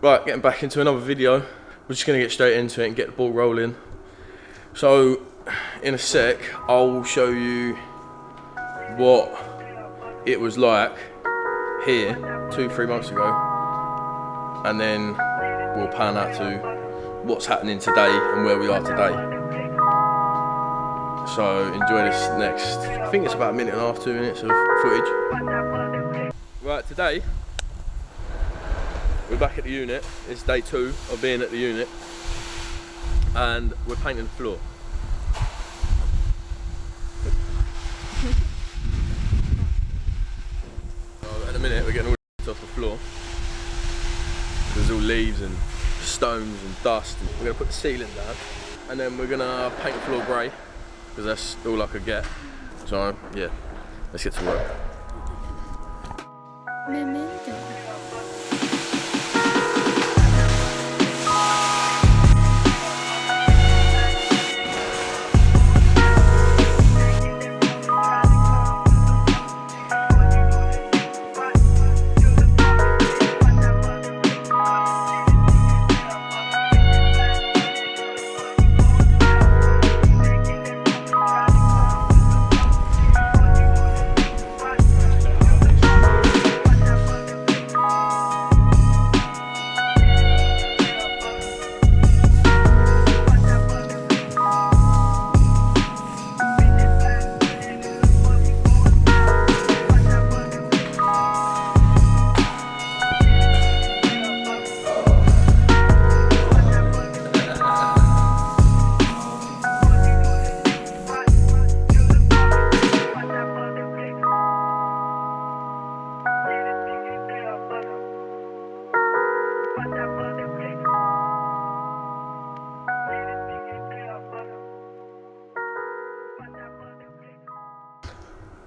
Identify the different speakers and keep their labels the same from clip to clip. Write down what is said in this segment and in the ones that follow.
Speaker 1: Right, getting back into another video. We're just going to get straight into it and get the ball rolling. So, in a sec, I'll show you what it was like here 2-3 months ago, and then we'll pan out to what's happening today and where we are today. So enjoy this next, I think it's about 1.5 2 minutes of footage. Right, today we're back at the unit. It's day 2 of being at the unit, and we're painting the floor. So in a minute we're getting all the off the floor. There's all leaves and stones and dust, and we're going to put the ceiling down, and then we're going to paint the floor grey, because that's all I could get. So yeah, let's get to work.
Speaker 2: Memento.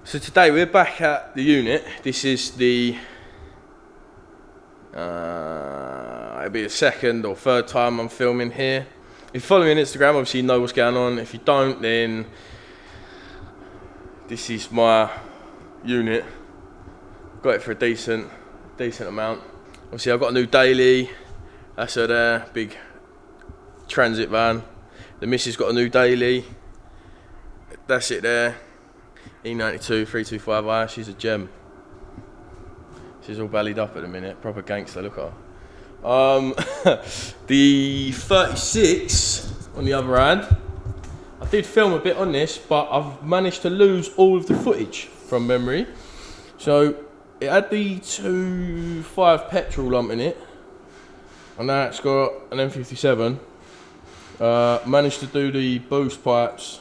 Speaker 1: So today we're back at the unit. This is the, it'll be the 2nd or 3rd time I'm filming here. If you follow me on Instagram, obviously you know what's going on. If you don't, then this is my unit. Got it for a decent amount. Obviously I've got a new daily. That's her there, big transit van. The missus got a new daily. That's it there. E92 325i, she's a gem. She's all bellied up at the minute, proper gangster, look at her. The 36, on the other hand, I did film a bit on this, but I've managed to lose all of the footage from memory. So, it had the 2.5 petrol lump in it, and now it's got an M57. Managed to do the boost pipes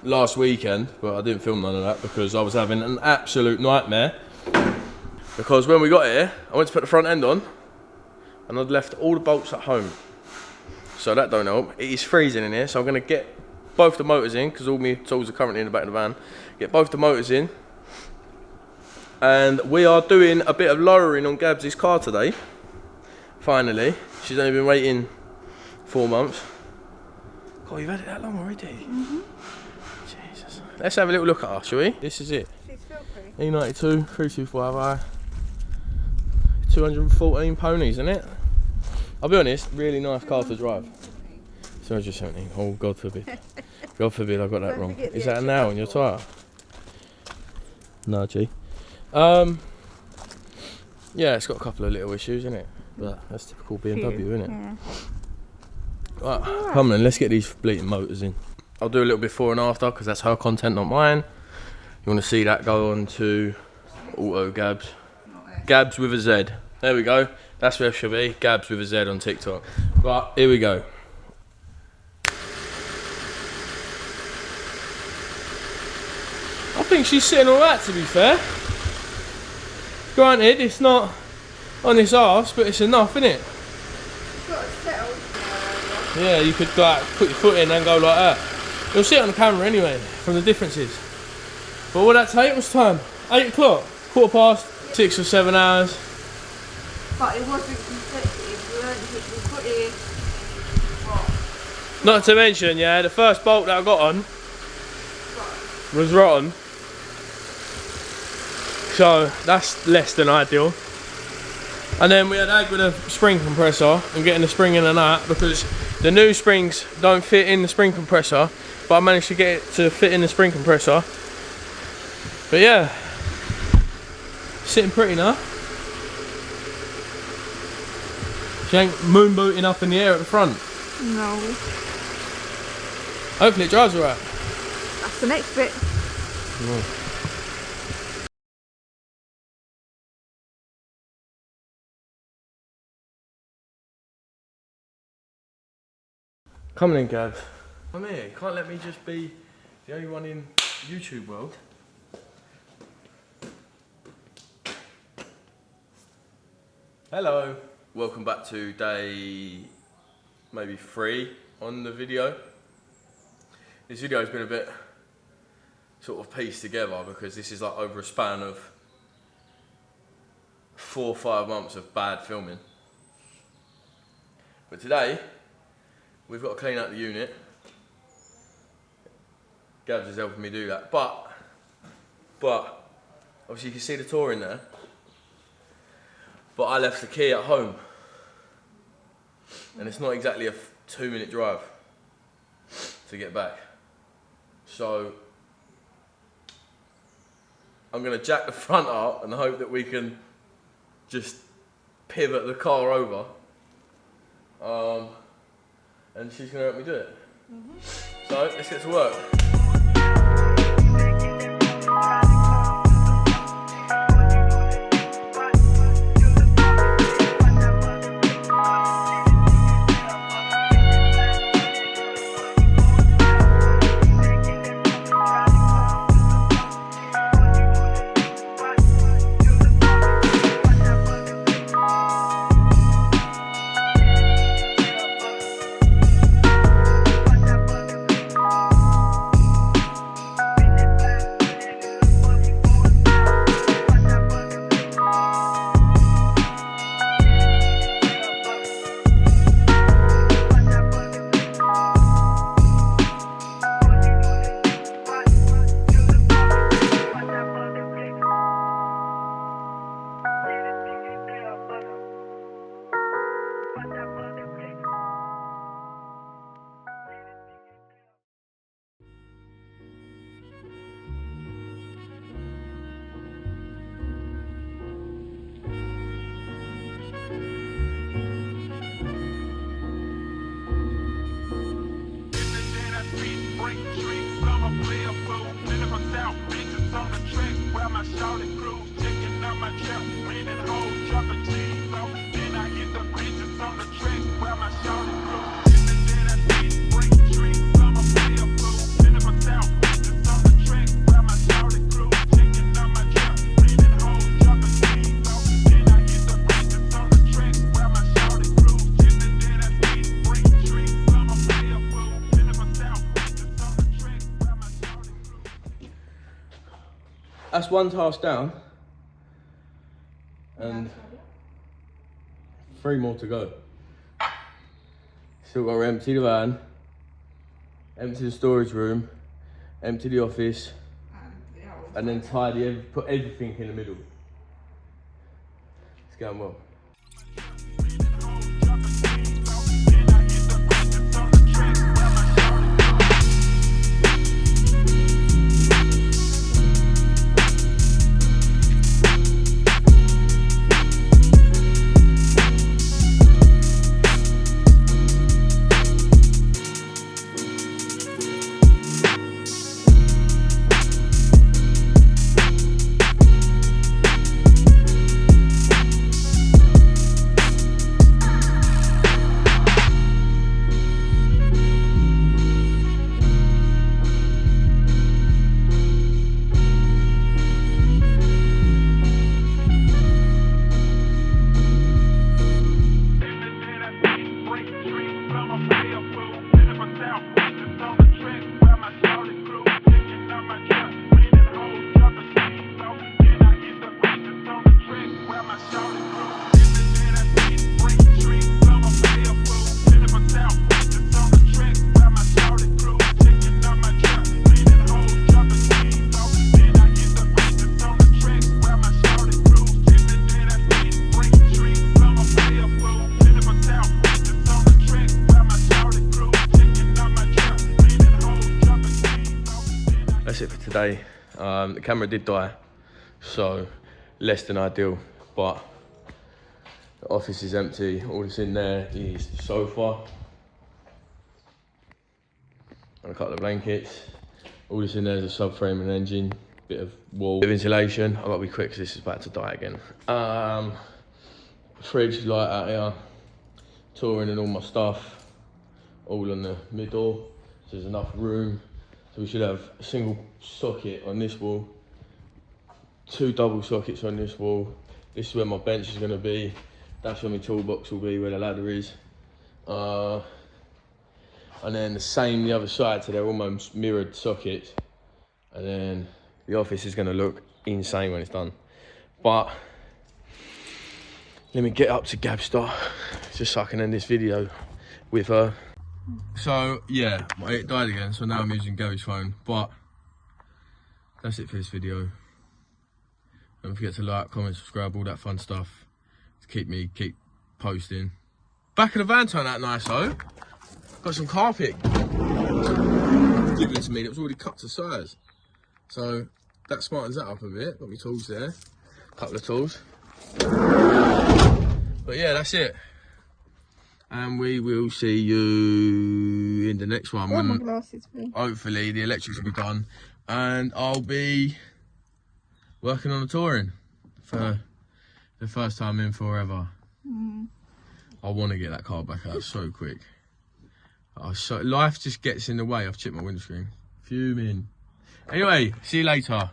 Speaker 1: last weekend, but I didn't film none of that because I was having an absolute nightmare. Because when we got here, I went to put the front end on and I'd left all the bolts at home. So that don't help. It is freezing in here, so I'm going to get both the motors in, because all my tools are currently in the back of the van. Get both the motors in. And we are doing a bit of lowering on Gabs' car today. Finally. She's only been waiting 4 months. God, you've had it that long already? Mm-hmm. Jesus. Let's have a little look at her, shall we? This is it.
Speaker 2: She's filthy.
Speaker 1: E92 325i. 214 ponies, isn't it? I'll be honest, really nice car to drive. 217. Oh, God forbid. God forbid I got that wrong. Is that a nail in your tyre? No, G. Yeah, it's got a couple of little issues, isn't it? But that's typical BMW, isn't it?
Speaker 2: Yeah.
Speaker 1: Right, come on then, let's get these bleating motors in. I'll do a little before and after, because that's her content, not mine. You want to see that, go on to Auto Gabs. Gabs with a Z. There we go. That's where it should be. Gabs with a Z on TikTok. Right, here we go. I think she's sitting alright, to be fair. Granted, it's not on this arse, but it's enough, isn't it?
Speaker 2: It's got it settled.
Speaker 1: Yeah, you could like put your foot in and go like that. You'll see it on the camera anyway, from the differences. But what did that take? What's time? 8 o'clock? 15:15, 6 or 7 hours.
Speaker 2: But it wasn't consecutive. We put it. What?
Speaker 1: Not to mention, yeah, the first bolt that I got on was rotten. So that's less than ideal. And then we had ag with a spring compressor and getting the spring in and that, because the new springs don't fit in the spring compressor, but I managed to get it to fit in the spring compressor. But yeah, sitting pretty now. She ain't moon booting up in the air at the front.
Speaker 2: No.
Speaker 1: Hopefully it drives alright.
Speaker 2: That's the next bit.
Speaker 1: Come on in, Gabs. I'm here. Can't let me just be the only one in YouTube world. Hello. Welcome back to day maybe 3 on the video. This video has been a bit sort of pieced together because this is like over a span of 4 or 5 months of bad filming. But today, we've got to clean out the unit. Gabs is helping me do that. But, obviously you can see the tour in there. But I left the key at home. And it's not exactly a 2-minute drive to get back. So, I'm gonna jack the front up and hope that we can just pivot the car over. And she's gonna help me do it. So, let's get to work. That's one task down, and 3 more to go. Still got to empty the van, empty the storage room, empty the office, and then tidy, put everything in the middle. It's going well. it for today. The camera did die, so less than ideal, but the office is empty. All that's in there is the sofa and a couple of blankets. All that's in there is a subframe and engine, bit of wall, bit of insulation. I've got to be quick because this is about to die again. Fridge light out here, touring and all my stuff, all in the middle, so there's enough room. So we should have a single socket on this wall, 2 double sockets on this wall. This is where my bench is going to be. That's where my toolbox will be, where the ladder is. And then the same the other side, so they're almost mirrored sockets. And then the office is going to look insane when it's done. But let me get up to Gabstar, just so I can end this video with her. So yeah, it died again, so now I'm using Gary's phone. But that's it for this video. Don't forget to like, comment, subscribe, all that fun stuff to keep posting. Back of the van turned out nice though. Got some carpet given to me that was already cut to size. So that smartens that up a bit. Got my tools there, couple of tools. But yeah, that's it. And we will see you in the next one.
Speaker 2: When my glasses, please.
Speaker 1: Hopefully the electrics will be done. And I'll be working on the touring for the first time in forever. I want to get that car back out so quick. Life just gets in the way. I've chipped my windscreen. Fuming. Anyway, see you later.